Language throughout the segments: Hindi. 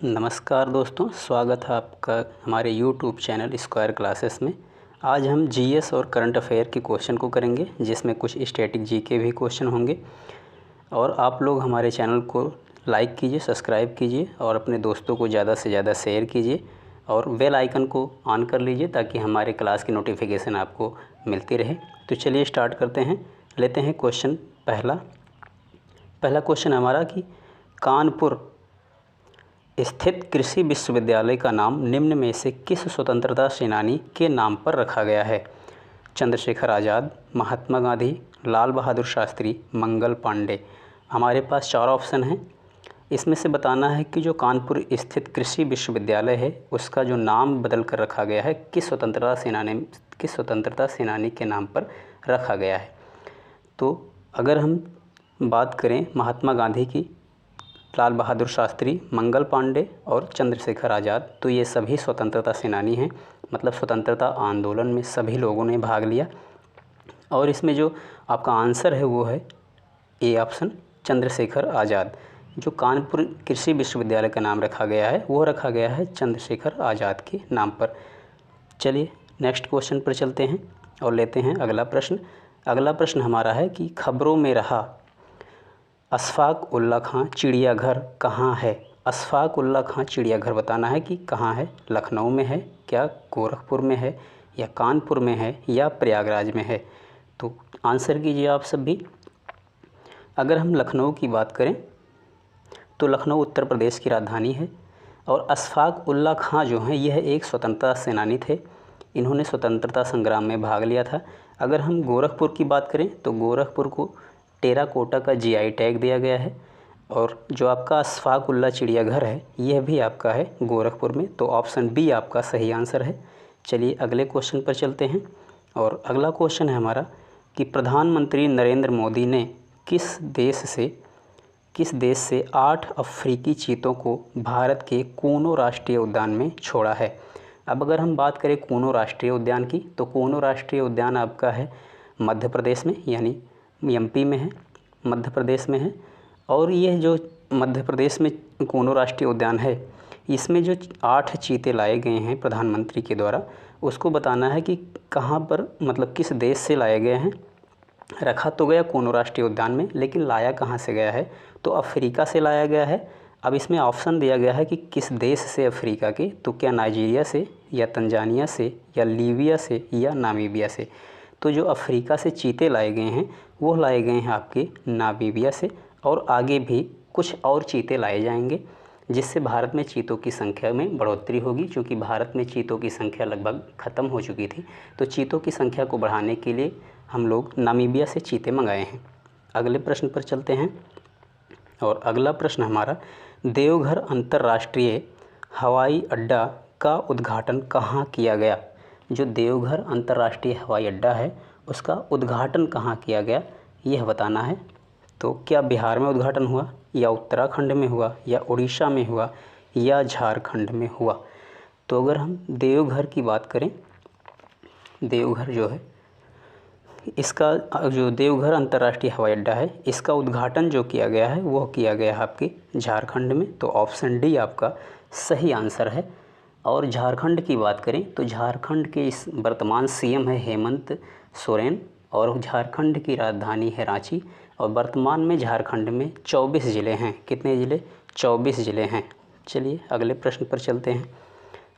नमस्कार दोस्तों, स्वागत है आपका हमारे YouTube चैनल स्क्वायर क्लासेस में। आज हम जीएस और करंट अफेयर के क्वेश्चन को करेंगे, जिसमें कुछ स्टैटिक जीके भी क्वेश्चन होंगे। और आप लोग हमारे चैनल को लाइक कीजिए, सब्सक्राइब कीजिए और अपने दोस्तों को ज़्यादा से ज़्यादा शेयर कीजिए और बेल आइकन को ऑन कर लीजिए ताकि हमारे क्लास की नोटिफिकेशन आपको मिलती रहे। तो चलिए स्टार्ट करते हैं। लेते हैं क्वेश्चन पहला क्वेश्चन हमारा कि कानपुर स्थित कृषि विश्वविद्यालय का नाम निम्न में से किस स्वतंत्रता सेनानी के नाम पर रखा गया है? चंद्रशेखर आज़ाद, महात्मा गांधी, लाल बहादुर शास्त्री, मंगल पांडे। हमारे पास 4 ऑप्शन हैं। इसमें से बताना है कि जो कानपुर स्थित कृषि विश्वविद्यालय है उसका जो नाम बदल कर रखा गया है किस स्वतंत्रता सेनानी के नाम पर रखा गया है। तो अगर हम बात करें महात्मा गांधी की, लाल बहादुर शास्त्री, मंगल पांडे और चंद्रशेखर आज़ाद, तो ये सभी स्वतंत्रता सेनानी हैं, मतलब स्वतंत्रता आंदोलन में सभी लोगों ने भाग लिया। और इसमें जो आपका आंसर है वो है ए ऑप्शन, चंद्रशेखर आज़ाद। जो कानपुर कृषि विश्वविद्यालय का नाम रखा गया है वो रखा गया है चंद्रशेखर आज़ाद के नाम पर। चलिए नेक्स्ट क्वेश्चन पर चलते हैं और लेते हैं अगला प्रश्न। अगला प्रश्न हमारा है कि खबरों में रहा अशफाक उल्ला खां चिड़ियाघर कहाँ है? अशफाक उल्ला खां चिड़ियाघर बताना है कि कहाँ है। लखनऊ में है, क्या गोरखपुर में है, या कानपुर में है, या प्रयागराज में है? तो आंसर कीजिए आप सब भी। अगर हम लखनऊ की बात करें तो लखनऊ उत्तर प्रदेश की राजधानी है। और अशफाक उल्ला खां जो हैं यह एक स्वतंत्रता सेनानी थे। इन्होंने स्वतंत्रता संग्राम में भाग लिया था। अगर हम गोरखपुर की बात करें तो गोरखपुर को टेराकोटा का जीआई टैग दिया गया है। और जो आपका अशफाक उल्ला चिड़ियाघर है यह भी आपका है गोरखपुर में। तो ऑप्शन बी आपका सही आंसर है। चलिए अगले क्वेश्चन पर चलते हैं। और अगला क्वेश्चन है हमारा कि प्रधानमंत्री नरेंद्र मोदी ने किस देश से 8 अफ्रीकी चीतों को भारत के कूनो राष्ट्रीय उद्यान में छोड़ा है? अब अगर हम बात करें कूनो राष्ट्रीय उद्यान की, तो कूनो राष्ट्रीय उद्यान आपका है मध्य प्रदेश में, यानी एमपी में है, मध्य प्रदेश में है। और यह जो मध्य प्रदेश में कूनो राष्ट्रीय उद्यान है इसमें जो 8 चीते लाए गए हैं प्रधानमंत्री के द्वारा, उसको बताना है कि कहाँ पर, मतलब किस देश से लाए गए हैं। रखा तो गया कूनो राष्ट्रीय उद्यान में, लेकिन लाया कहाँ से गया है? तो अफ्रीका से लाया गया है। अब इसमें ऑप्शन दिया गया है कि किस देश से अफ्रीका के, तो क्या नाइजीरिया से, या तंजानिया से, या लीबिया से, या नामीबिया से? तो जो अफ्रीका से चीते लाए गए हैं वो लाए गए हैं आपके नामीबिया से। और आगे भी कुछ और चीते लाए जाएंगे जिससे भारत में चीतों की संख्या में बढ़ोतरी होगी, क्योंकि भारत में चीतों की संख्या लगभग ख़त्म हो चुकी थी। तो चीतों की संख्या को बढ़ाने के लिए हम लोग नामीबिया से चीते मंगाए हैं। अगले प्रश्न पर चलते हैं। और अगला प्रश्न हमारा, देवघर अंतर्राष्ट्रीय हवाई अड्डा का उद्घाटन कहाँ किया गया? जो देवघर अंतर्राष्ट्रीय हवाई अड्डा है उसका उद्घाटन कहाँ किया गया यह बताना है। तो क्या बिहार में उद्घाटन हुआ, या उत्तराखंड में हुआ, या उड़ीसा में हुआ, या झारखंड में हुआ? तो अगर हम देवघर की बात करें, देवघर जो है इसका जो देवघर अंतर्राष्ट्रीय हवाई अड्डा है इसका उद्घाटन जो किया गया है वो किया गया है आपके झारखंड में। तो ऑप्शन डी आपका सही आंसर है। और झारखंड की बात करें तो झारखंड के इस वर्तमान सीएम है हेमंत सोरेन, और झारखंड की राजधानी है रांची। और वर्तमान में झारखंड में 24 ज़िले हैं। कितने ज़िले? 24 ज़िले हैं। चलिए अगले प्रश्न पर चलते हैं।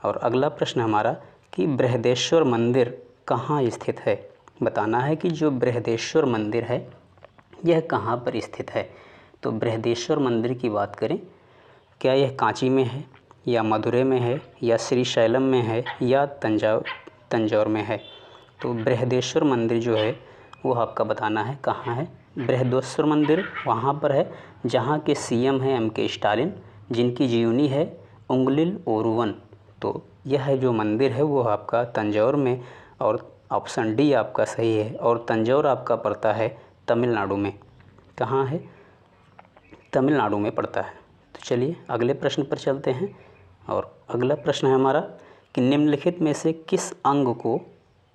और अगला प्रश्न हमारा कि बृहदेश्वर मंदिर कहाँ स्थित है? बताना है कि जो बृहदेश्वर मंदिर है यह कहाँ पर स्थित है। तो बृहदेश्वर मंदिर की बात करें, क्या यह कांची में है, या मदुरै में है, या श्रीशैलम में है, या तंजौर में है? तो बृहदेश्वर मंदिर जो है वो आपका बताना है कहाँ है। बृहदेश्वर मंदिर वहाँ पर है जहाँ के सीएम हैं एमके स्टालिन, जिनकी जीवनी है उंगलिल ओरुवन। तो यह जो मंदिर है वो आपका तंजौर में, और ऑप्शन डी आपका सही है। और तंजौर आपका पड़ता है तमिलनाडु में। कहाँ है? तमिलनाडु में पड़ता है। तो चलिए अगले प्रश्न पर चलते हैं। और अगला प्रश्न है हमारा कि निम्नलिखित में से किस अंग को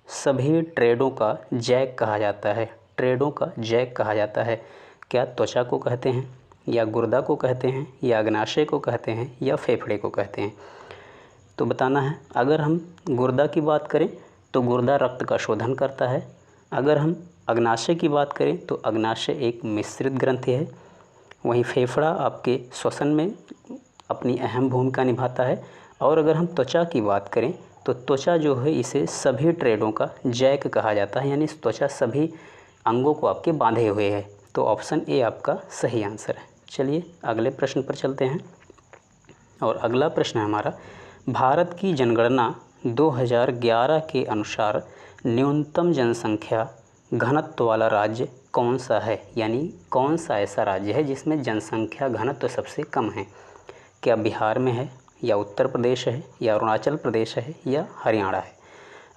सभी ट्रेडों का जैक कहा जाता है? ट्रेडों का जैक कहा जाता है। क्या त्वचा को कहते हैं, या गुर्दा को कहते हैं, या अग्नाशय को कहते हैं, या फेफड़े को कहते हैं। तो बताना है। अगर हम गुर्दा की बात करें तो गुर्दा रक्त का शोधन करता है। अगर हम अग्नाशय की बात करें तो अग्नाशय एक मिश्रित ग्रंथि है। वहीं फेफड़ा आपके श्वसन में अपनी अहम भूमिका निभाता है। और अगर हम त्वचा की बात करें तो त्वचा जो है इसे सभी ट्रेडों का जैक कहा जाता है, यानी त्वचा सभी अंगों को आपके बांधे हुए है। तो ऑप्शन ए आपका सही आंसर है। चलिए अगले प्रश्न पर चलते हैं। और अगला प्रश्न है हमारा, भारत की जनगणना 2011 के अनुसार न्यूनतम जनसंख्या घनत्व वाला राज्य कौन सा है, यानी कौन सा ऐसा राज्य है जिसमें जनसंख्या घनत्व सबसे कम है। क्या बिहार में है, या उत्तर प्रदेश है, या अरुणाचल प्रदेश है, या हरियाणा है।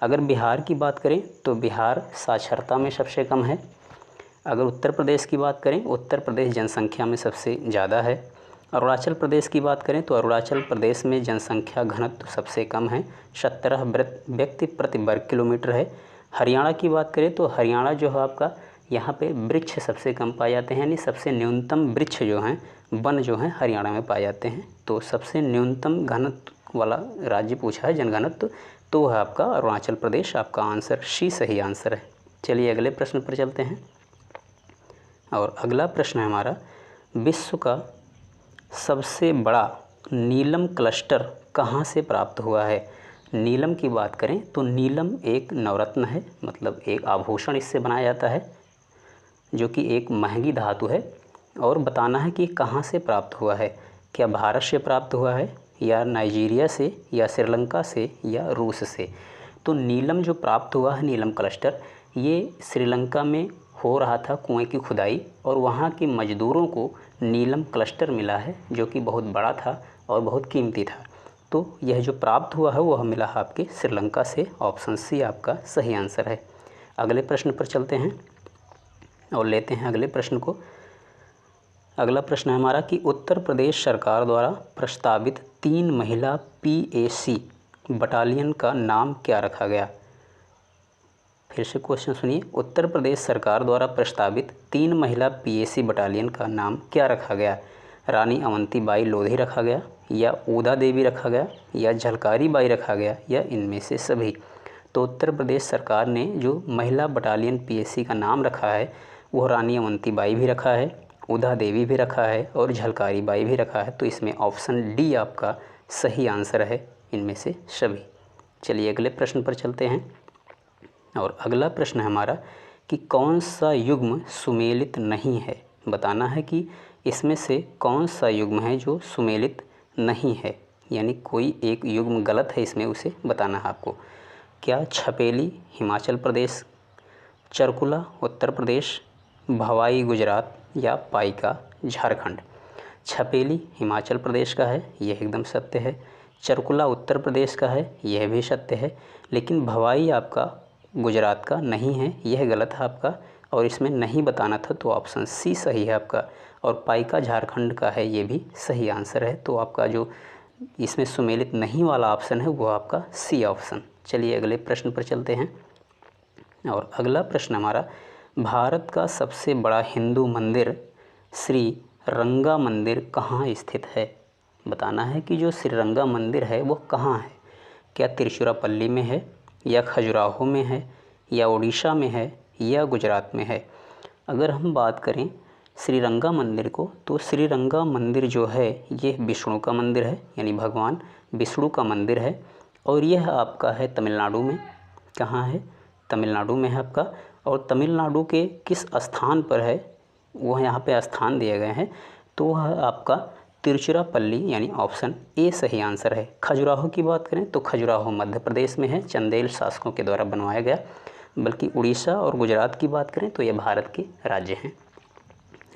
अगर बिहार की बात करें तो बिहार साक्षरता में सबसे कम है। अगर उत्तर प्रदेश की बात करें, उत्तर प्रदेश जनसंख्या में सबसे ज़्यादा है। अरुणाचल प्रदेश की बात करें तो अरुणाचल प्रदेश में जनसंख्या घनत्व सबसे कम है, 17 व्यक्ति प्रति वर्ग किलोमीटर है। हरियाणा की बात करें तो हरियाणा जो है आपका, यहाँ पे वृक्ष सबसे कम पाए जाते हैं, यानी सबसे न्यूनतम वृक्ष जो हैं, वन जो हैं हरियाणा में पाए जाते हैं। तो सबसे न्यूनतम घनत्व वाला राज्य पूछा है जनघनत्व, तो वह आपका अरुणाचल प्रदेश। आपका आंसर सी सही आंसर है। चलिए अगले प्रश्न पर चलते हैं। और अगला प्रश्न है हमारा, विश्व का सबसे बड़ा नीलम क्लस्टर कहाँ से प्राप्त हुआ है। नीलम की बात करें तो नीलम एक नवरत्न है, मतलब एक आभूषण इससे बनाया जाता है, जो कि एक महंगी धातु है। और बताना है कि कहाँ से प्राप्त हुआ है। क्या भारत से प्राप्त हुआ है, या नाइजीरिया से, या श्रीलंका से, या रूस से। तो नीलम जो प्राप्त हुआ है, नीलम क्लस्टर, ये श्रीलंका में हो रहा था कुएं की खुदाई, और वहाँ के मज़दूरों को नीलम क्लस्टर मिला है, जो कि बहुत बड़ा था और बहुत कीमती था। तो यह जो प्राप्त हुआ है वह मिला है आपके श्रीलंका से। ऑप्शन सी आपका सही आंसर है। अगले प्रश्न पर चलते हैं और लेते हैं अगले प्रश्न को। अगला प्रश्न है हमारा कि उत्तर प्रदेश सरकार द्वारा प्रस्तावित 3 महिला PAC बटालियन का नाम क्या रखा गया। फिर से क्वेश्चन सुनिए। उत्तर प्रदेश सरकार द्वारा प्रस्तावित 3 महिला PAC बटालियन का नाम क्या रखा गया। रानी अवंतीबाई लोधी रखा गया, या ऊदा देवी रखा गया, या झलकारी बाई रखा गया, या इनमें से सभी। तो उत्तर प्रदेश सरकार ने जो महिला बटालियन PAC का नाम रखा है वह रानी अवंतीबाई भी रखा है, ऊदा देवी भी रखा है, और झलकारी बाई भी रखा है। तो इसमें ऑप्शन डी आपका सही आंसर है, इनमें से सभी। चलिए अगले प्रश्न पर चलते हैं। और अगला प्रश्न है हमारा कि कौन सा युग्म सुमेलित नहीं है। बताना है कि इसमें से कौन सा युग्म है जो सुमेलित नहीं है, यानी कोई एक युग्म गलत है इसमें, उसे बताना है आपको। क्या छपेली हिमाचल प्रदेश, चरकुला उत्तर प्रदेश, भवाई गुजरात, या पाइका झारखंड। छपेली हिमाचल प्रदेश का है, यह एकदम सत्य है। चरकुला उत्तर प्रदेश का है, यह भी सत्य है। लेकिन भवाई आपका गुजरात का नहीं है, यह गलत है आपका, और इसमें नहीं बताना था, तो ऑप्शन सी सही है आपका। और पाइका झारखंड का है, ये भी सही आंसर है। तो आपका जो इसमें सुमेलित नहीं वाला ऑप्शन है वो आपका सी ऑप्शन। चलिए अगले प्रश्न पर चलते हैं। और अगला प्रश्न हमारा, भारत का सबसे बड़ा हिंदू मंदिर श्री रंगा मंदिर कहाँ स्थित है। बताना है कि जो श्री रंगा मंदिर है वो कहाँ है। क्या तिरुचिरापल्ली में है, या खजुराहो में है, या उड़ीसा में है, या गुजरात में है। अगर हम बात करें श्रीरंगा मंदिर को, तो श्रीरंगा मंदिर जो है ये विष्णु का मंदिर है, यानी भगवान विष्णु का मंदिर है। और यह आपका है तमिलनाडु में। कहाँ है, तमिलनाडु में है आपका। और तमिलनाडु के किस स्थान पर है, वह यहाँ पे स्थान दिए गए हैं, तो वह आपका तिरुचिरापल्ली, यानी ऑप्शन ए सही आंसर है। खजुराहो की बात करें तो खजुराहो मध्य प्रदेश में है, चंदेल शासकों के द्वारा बनवाया गया। बल्कि उड़ीसा और गुजरात की बात करें तो ये भारत के राज्य हैं।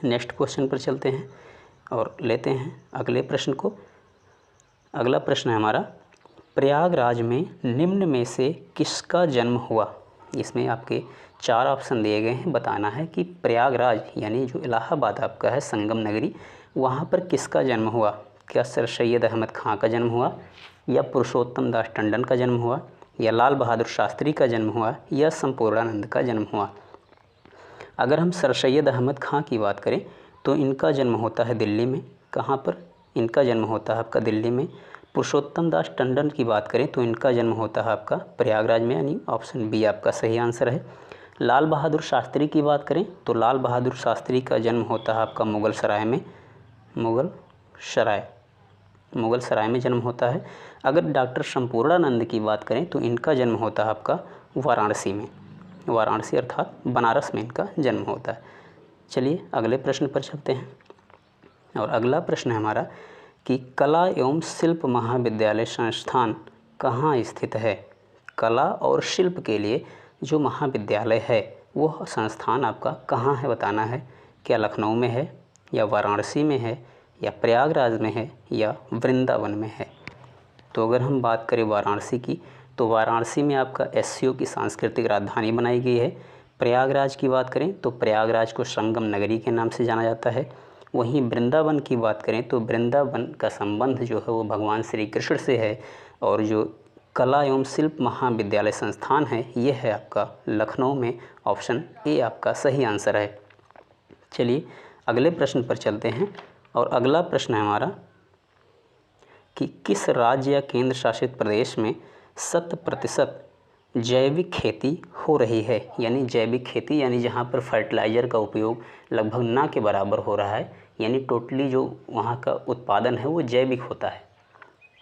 नेक्स्ट क्वेश्चन पर चलते हैं और लेते हैं अगले प्रश्न को। अगला प्रश्न है हमारा, प्रयागराज में निम्न में से किसका जन्म हुआ। इसमें आपके 4 ऑप्शन दिए गए हैं। बताना है कि प्रयागराज यानी जो इलाहाबाद आपका है संगम नगरी, वहाँ पर किसका जन्म हुआ। क्या सर सैयद अहमद खां का जन्म हुआ, या पुरुषोत्तम दास टंडन का जन्म हुआ, या लाल बहादुर शास्त्री का जन्म हुआ, या संपूर्णानंद का जन्म हुआ। अगर हम सर सैयद अहमद खां की बात करें तो इनका जन्म होता है दिल्ली में। कहाँ पर? इनका जन्म होता है आपका दिल्ली में। पुरुषोत्तम दास टंडन की बात करें तो इनका जन्म होता है आपका प्रयागराज में, यानी ऑप्शन बी आपका सही आंसर है। लाल बहादुर शास्त्री की बात करें तो लाल बहादुर शास्त्री का जन्म होता है आपका मुगल सराय में, मुगल सराय में जन्म होता है। अगर डॉक्टर संपूर्णानंद की बात करें तो इनका जन्म होता है आपका वाराणसी में, वाराणसी अर्थात बनारस में इनका जन्म होता है। चलिए अगले प्रश्न पर चलते हैं। और अगला प्रश्न है हमारा कि कला एवं शिल्प महाविद्यालय संस्थान कहाँ स्थित है? कला और शिल्प के लिए जो महाविद्यालय है वो संस्थान आपका कहाँ है बताना है। क्या लखनऊ में है, या वाराणसी में है, या प्रयागराज में है, या वृंदावन में है? तो अगर हम बात करें वाराणसी की तो वाराणसी में आपका एससीओ की सांस्कृतिक राजधानी बनाई गई है। प्रयागराज की बात करें तो प्रयागराज को संगम नगरी के नाम से जाना जाता है। वहीं वृंदावन की बात करें तो वृंदावन का संबंध जो है वो भगवान श्री कृष्ण से है। और जो कला एवं शिल्प महाविद्यालय संस्थान है ये है आपका लखनऊ में। ऑप्शन ए आपका सही आंसर है। चलिए अगले प्रश्न पर चलते हैं। और अगला प्रश्न है हमारा कि किस राज्य या केंद्र शासित प्रदेश में 100% जैविक खेती हो रही है? यानी जैविक खेती यानी जहाँ पर फर्टिलाइज़र का उपयोग लगभग ना के बराबर हो रहा है, यानी टोटली जो वहाँ का उत्पादन है वो जैविक होता है।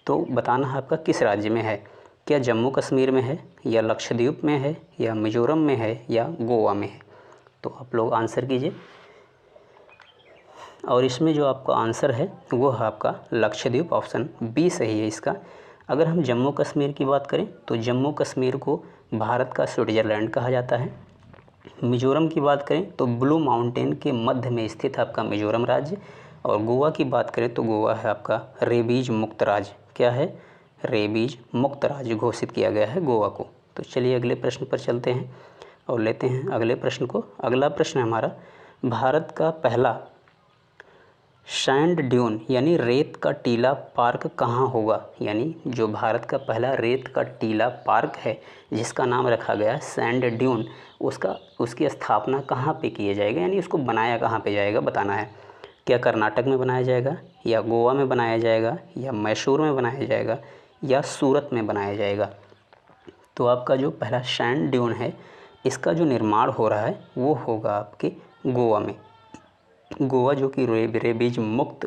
तो बताना है आपका किस राज्य में है। क्या जम्मू कश्मीर में है, या लक्षद्वीप में है, या मिजोरम में है, या गोवा में है? तो आप लोग आंसर कीजिए। और इसमें जो आपका आंसर है वो है आपका लक्षद्वीप, ऑप्शन बी सही है इसका। अगर हम जम्मू कश्मीर की बात करें तो जम्मू कश्मीर को भारत का स्विट्ज़रलैंड कहा जाता है। मिजोरम की बात करें तो ब्लू माउंटेन के मध्य में स्थित है आपका मिजोरम राज्य। और गोवा की बात करें तो गोवा है आपका रेबीज मुक्त राज्य। क्या है? रेबीज मुक्त राज्य घोषित किया गया है गोवा को। तो चलिए अगले प्रश्न पर चलते हैं और लेते हैं अगले प्रश्न को। अगला प्रश्न है हमारा, भारत का पहला सैंड ड्यून यानी रेत का टीला पार्क कहाँ होगा? यानी जो भारत का पहला रेत का टीला पार्क है जिसका नाम रखा गया है सैंड ड्यून, उसकी स्थापना कहाँ पे किया जाएगा, यानी उसको बनाया कहाँ पे जाएगा बताना है। क्या कर्नाटक में बनाया जाएगा, या गोवा में बनाया जाएगा, या मैसूर में बनाया जाएगा, या सूरत में बनाया जाएगा? तो आपका जो पहला सैंड ड्यून है इसका जो निर्माण हो रहा है वो होगा आपके गोवा में। गोवा जो कि रेबीज मुक्त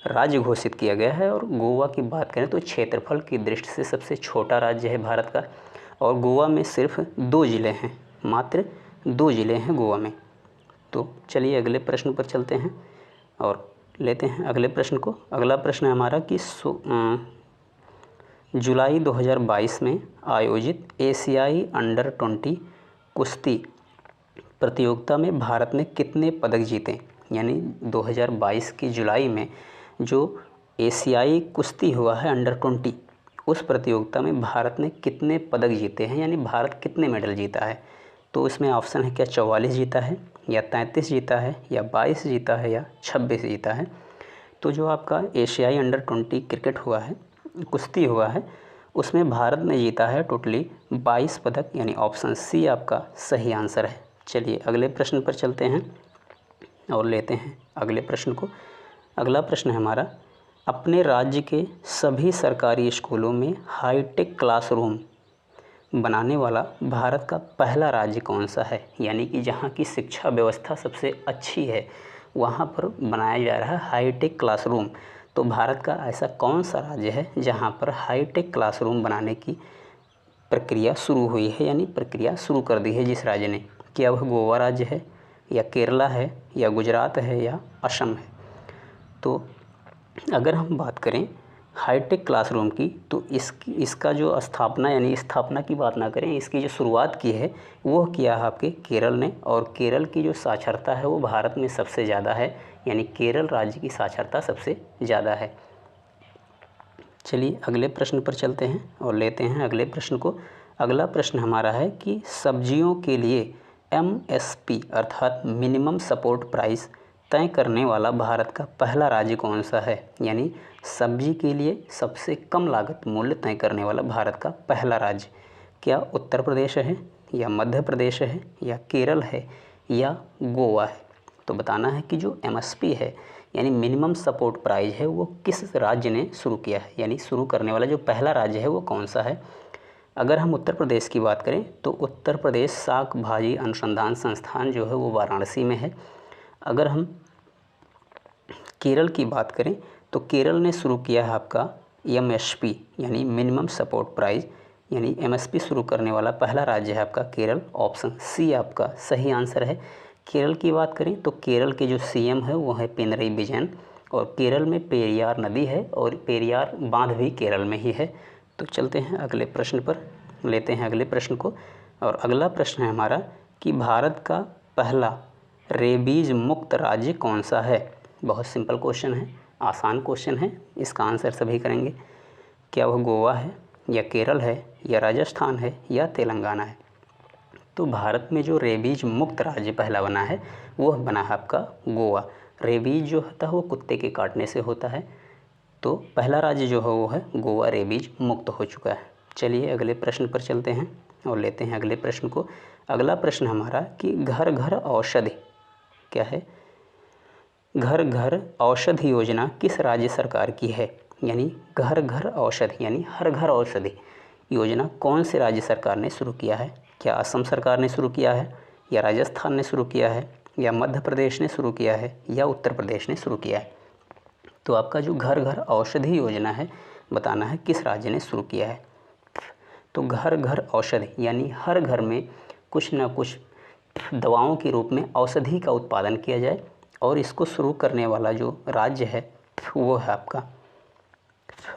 राज्य घोषित किया गया है। और गोवा की बात करें तो क्षेत्रफल की दृष्टि से सबसे छोटा राज्य है भारत का। और गोवा में सिर्फ 2 ज़िले हैं, मात्र 2 ज़िले हैं गोवा में। तो चलिए अगले प्रश्न पर चलते हैं और लेते हैं अगले प्रश्न को। अगला प्रश्न है हमारा कि जुलाई 2022 में आयोजित एशियाई अंडर 20 कुश्ती प्रतियोगिता में भारत ने कितने पदक जीते? यानी 2022 की जुलाई में जो एशियाई कुश्ती हुआ है अंडर 20, उस प्रतियोगिता में भारत ने कितने पदक जीते हैं, यानी भारत कितने मेडल जीता है? तो इसमें ऑप्शन है, क्या 44 जीता है, या 33 जीता है, या 22 जीता है, या 26 जीता है? तो जो आपका एशियाई अंडर 20 क्रिकेट हुआ है, कुश्ती हुआ है, उसमें भारत ने जीता है टोटली 22 पदक, यानी ऑप्शन सी आपका सही आंसर है। चलिए अगले प्रश्न पर चलते हैं और लेते हैं अगले प्रश्न को। अगला प्रश्न है हमारा, अपने राज्य के सभी सरकारी स्कूलों में हाईटेक क्लासरूम बनाने वाला भारत का पहला राज्य कौन सा है? यानी कि जहाँ की शिक्षा व्यवस्था सबसे अच्छी है वहाँ पर बनाया जा रहा है हाईटेक क्लासरूम। तो भारत का ऐसा कौन सा राज्य है जहाँ पर हाईटेक क्लासरूम बनाने की प्रक्रिया शुरू हुई है, यानी प्रक्रिया शुरू कर दी है जिस राज्य ने? क्या वह गोवा राज्य है, या केरला है, या गुजरात है, या असम है? तो अगर हम बात करें हाईटेक क्लासरूम की तो इसका जो स्थापना यानी स्थापना की बात ना करें, इसकी जो शुरुआत की है वो किया है आपके केरल ने। और केरल की जो साक्षरता है वो भारत में सबसे ज़्यादा है, यानी केरल राज्य की साक्षरता सबसे ज़्यादा है। चलिए अगले प्रश्न पर चलते हैं और लेते हैं अगले प्रश्न को। अगला प्रश्न हमारा है कि सब्जियों के लिए MSP अर्थात मिनिमम सपोर्ट प्राइस तय करने वाला भारत का पहला राज्य कौन सा है? यानी सब्जी के लिए सबसे कम लागत मूल्य तय करने वाला भारत का पहला राज्य क्या उत्तर प्रदेश है, या मध्य प्रदेश है, या केरल है, या गोवा है? तो बताना है कि जो MSP है यानी मिनिमम सपोर्ट प्राइस है वो किस राज्य ने शुरू किया है, यानी शुरू करने वाला जो पहला राज्य है वो कौन सा है। अगर हम उत्तर प्रदेश की बात करें तो उत्तर प्रदेश शाक भाजी अनुसंधान संस्थान जो है वो वाराणसी में है। अगर हम केरल की बात करें तो केरल ने शुरू किया है आपका MSP यानी मिनिमम सपोर्ट प्राइस यानी MSP शुरू करने वाला पहला राज्य है आपका केरल। ऑप्शन सी आपका सही आंसर है। केरल की बात करें तो केरल के जो CM है वो है पिनरई विजयन, और केरल में पेरियार नदी है और पेरियार बांध भी केरल में ही है। तो चलते हैं अगले प्रश्न पर, लेते हैं अगले प्रश्न को। और अगला प्रश्न है हमारा कि भारत का पहला रेबीज मुक्त राज्य कौन सा है। बहुत सिंपल क्वेश्चन है, आसान क्वेश्चन है, इसका आंसर सभी करेंगे। क्या वह गोवा है या केरल है या राजस्थान है या तेलंगाना है। तो भारत में जो रेबीज मुक्त राज्य पहला बना है वो बना है आपका गोवा। रेबीज जो होता है वो कुत्ते के काटने से होता है, तो पहला राज्य जो है वो है गोवा, रेबीज मुक्त हो चुका है। चलिए अगले प्रश्न पर चलते हैं और लेते हैं अगले प्रश्न को। अगला प्रश्न हमारा कि घर घर औषधि क्या है, घर घर औषधि योजना किस राज्य सरकार की है। यानी घर घर औषधि यानी हर घर औषधि योजना कौन से राज्य सरकार ने शुरू किया है। क्या असम सरकार ने शुरू किया है या राजस्थान ने शुरू किया है या मध्य प्रदेश ने शुरू किया है या उत्तर प्रदेश ने शुरू किया है। तो आपका जो घर घर औषधि योजना है बताना है किस राज्य ने शुरू किया है। तो घर घर औषधि यानी हर घर में कुछ ना कुछ दवाओं के रूप में औषधि का उत्पादन किया जाए, और इसको शुरू करने वाला जो राज्य है वो है आपका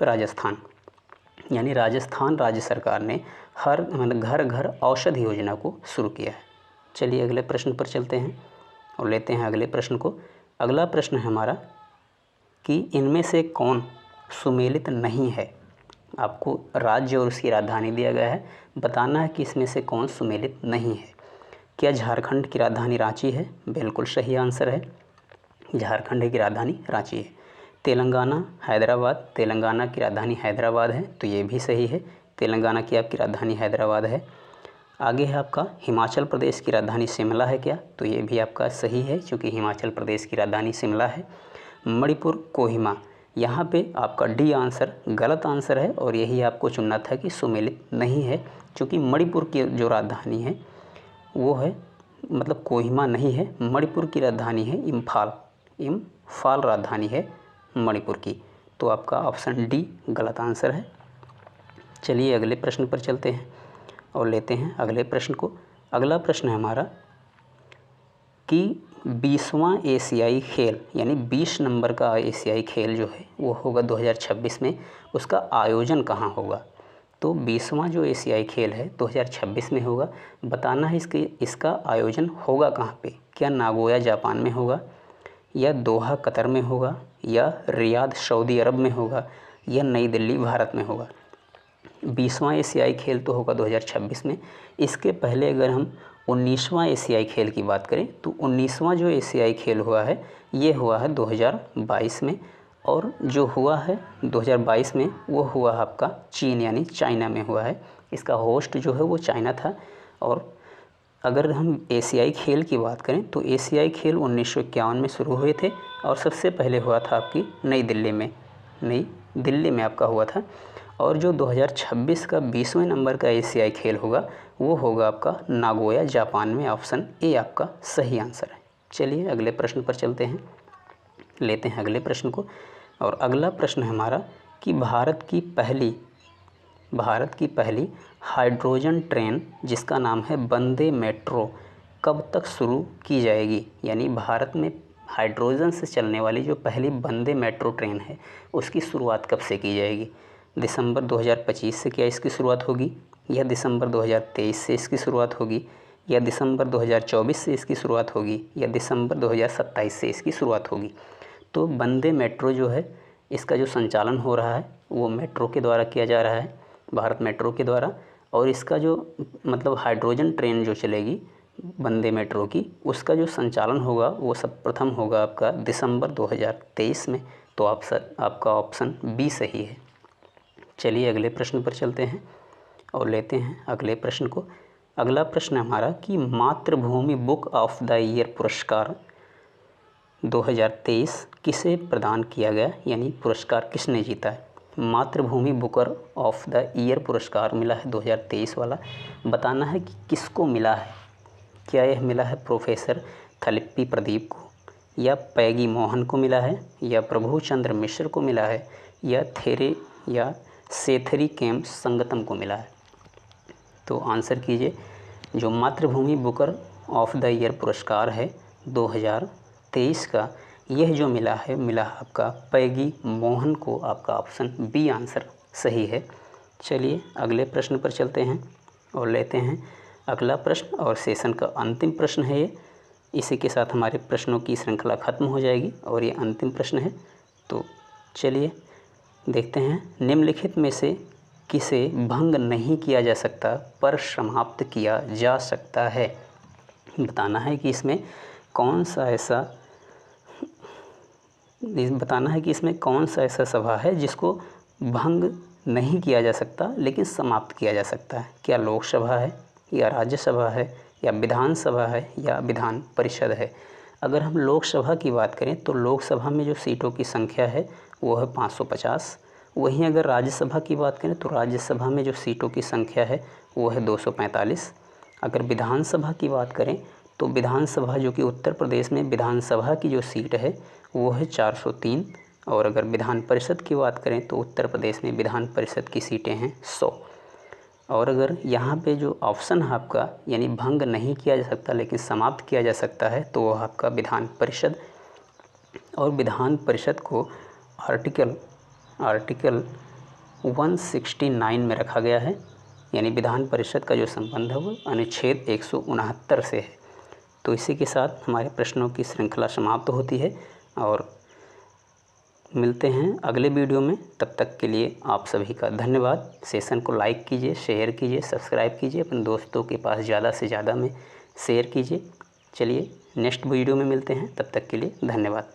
राजस्थान। यानी राजस्थान राज्य सरकार ने हर मतलब घर घर औषधि योजना को शुरू किया है। चलिए अगले प्रश्न पर चलते हैं और लेते हैं अगले प्रश्न को। अगला प्रश्न है हमारा कि इनमें से कौन सुमेलित नहीं है। आपको राज्य और उसकी राजधानी दिया गया है, बताना है कि इसमें से कौन सुमेलित नहीं है। क्या झारखंड की राजधानी रांची है। बिल्कुल सही आंसर है, झारखंड की राजधानी रांची है। तेलंगाना हैदराबाद, तेलंगाना की राजधानी हैदराबाद है, तो ये भी सही है, तेलंगाना की आपकी राजधानी हैदराबाद है। आगे है आपका हिमाचल प्रदेश की राजधानी शिमला है क्या, तो ये भी आपका सही है क्योंकि हिमाचल प्रदेश की राजधानी शिमला है। मणिपुर कोहिमा, यहाँ पे आपका डी आंसर गलत आंसर है, और यही आपको चुनना था कि सुमेलित नहीं है, क्योंकि मणिपुर की जो राजधानी है वो है मतलब कोहिमा नहीं है, मणिपुर की राजधानी है इम्फाल। इम्फाल राजधानी है मणिपुर की, तो आपका ऑप्शन डी गलत आंसर है। चलिए अगले प्रश्न पर चलते हैं और लेते हैं अगले प्रश्न को। अगला प्रश्न है हमारा कि 20वां एशियाई खेल यानी 20 नंबर का एशियाई खेल जो है वो होगा 2026 में, उसका आयोजन कहाँ होगा। तो 20वां जो एशियाई खेल है 2026 में होगा, बताना है इसका आयोजन होगा कहाँ पे। क्या नागोया जापान में होगा या दोहा कतर में होगा या रियाद सऊदी अरब में होगा या नई दिल्ली भारत में होगा। 20वां एशियाई खेल तो होगा 2026 में। इसके पहले अगर हम 19वां एशियाई खेल की बात करें तो 19वां जो एशियाई खेल हुआ है ये हुआ है 2022 में, और जो हुआ है 2022 में वो हुआ आपका चीन यानी चाइना में हुआ है। इसका होस्ट जो है वो चाइना था। और अगर हम एशियाई खेल की बात करें तो एशियाई खेल 1951 में शुरू हुए थे, और सबसे पहले हुआ था आपकी नई दिल्ली में आपका हुआ था। और जो 2026 का 20वें नंबर का एशियाई खेल होगा वो होगा आपका नागोया जापान में। ऑप्शन ए आपका सही आंसर है। चलिए अगले प्रश्न पर चलते हैं, लेते हैं अगले प्रश्न को। और अगला प्रश्न है हमारा कि भारत की पहली हाइड्रोजन ट्रेन जिसका नाम है वंदे मेट्रो कब तक शुरू की जाएगी। यानी भारत में हाइड्रोजन से चलने वाली जो पहली वंदे मेट्रो ट्रेन है उसकी शुरुआत कब से की जाएगी। दिसंबर 2025 से क्या इसकी शुरुआत होगी, या दिसंबर 2023 से इसकी शुरुआत होगी, या दिसंबर 2024 से इसकी शुरुआत होगी, या दिसंबर 2027 से इसकी शुरुआत होगी। तो वंदे मेट्रो जो है इसका जो संचालन हो रहा है वो मेट्रो के द्वारा किया जा रहा है, भारत मेट्रो के द्वारा। और इसका जो मतलब हाइड्रोजन ट्रेन जो चलेगी वंदे मेट्रो की, उसका जो संचालन होगा वो सब प्रथम होगा आपका दिसंबर 2023 में। तो आपका ऑप्शन बी सही है। चलिए अगले प्रश्न पर चलते हैं और लेते हैं अगले प्रश्न को। अगला प्रश्न हमारा कि मातृभूमि बुक ऑफ द ईयर पुरस्कार 2023 किसे प्रदान किया गया, यानी पुरस्कार किसने जीता है। मातृभूमि बुकर ऑफ द ईयर पुरस्कार मिला है 2023 वाला। बताना है कि किसको मिला है। क्या यह मिला है प्रोफेसर थलिप्पी प्रदीप को, या पैगी मोहन को मिला है, या प्रभु चंद्र मिश्र को मिला है, या सेथरी केम संगतम को मिला है। तो आंसर कीजिए। जो मातृभूमि बुकर ऑफ द ईयर पुरस्कार है 2023 का, यह जो मिला है आपका पैगी मोहन को। आपका ऑप्शन बी आंसर सही है। चलिए अगले प्रश्न पर चलते हैं और लेते हैं अगला प्रश्न, और सेशन का अंतिम प्रश्न है ये। इसी के साथ हमारे प्रश्नों की श्रृंखला खत्म हो जाएगी और ये अंतिम प्रश्न है। तो चलिए देखते हैं। निम्नलिखित में से किसे भंग नहीं किया जा सकता पर समाप्त किया जा सकता है। बताना है कि इसमें कौन सा ऐसा सभा है जिसको भंग नहीं किया जा सकता लेकिन समाप्त किया जा सकता है। क्या लोकसभा है, या राज्यसभा है, या विधानसभा है, या विधान परिषद है। अगर हम लोकसभा की बात करें तो लोकसभा में जो सीटों की संख्या है वो है 550। वहीं अगर राज्यसभा की बात करें तो राज्यसभा में जो सीटों की संख्या है वो है 245। अगर विधानसभा की बात करें तो विधानसभा जो कि उत्तर प्रदेश में विधानसभा की जो सीट है वो है 403। और अगर विधान परिषद की बात करें तो उत्तर प्रदेश में विधान परिषद की सीटें हैं 100। और अगर यहाँ पे जो ऑप्शन है आपका, यानी भंग नहीं किया जा सकता लेकिन समाप्त किया जा सकता है, तो वह आपका विधान परिषद। और विधान परिषद को आर्टिकल 169 में रखा गया है, यानी विधान परिषद का जो संबंध है वो अनुच्छेद 169 से है। तो इसी के साथ हमारे प्रश्नों की श्रृंखला समाप्त होती है और मिलते हैं अगले वीडियो में। तब तक के लिए आप सभी का धन्यवाद। सेशन को लाइक कीजिए, शेयर कीजिए, सब्सक्राइब कीजिए, अपने दोस्तों के पास ज़्यादा से ज़्यादा में शेयर कीजिए। चलिए नेक्स्ट वीडियो में मिलते हैं, तब तक के लिए धन्यवाद।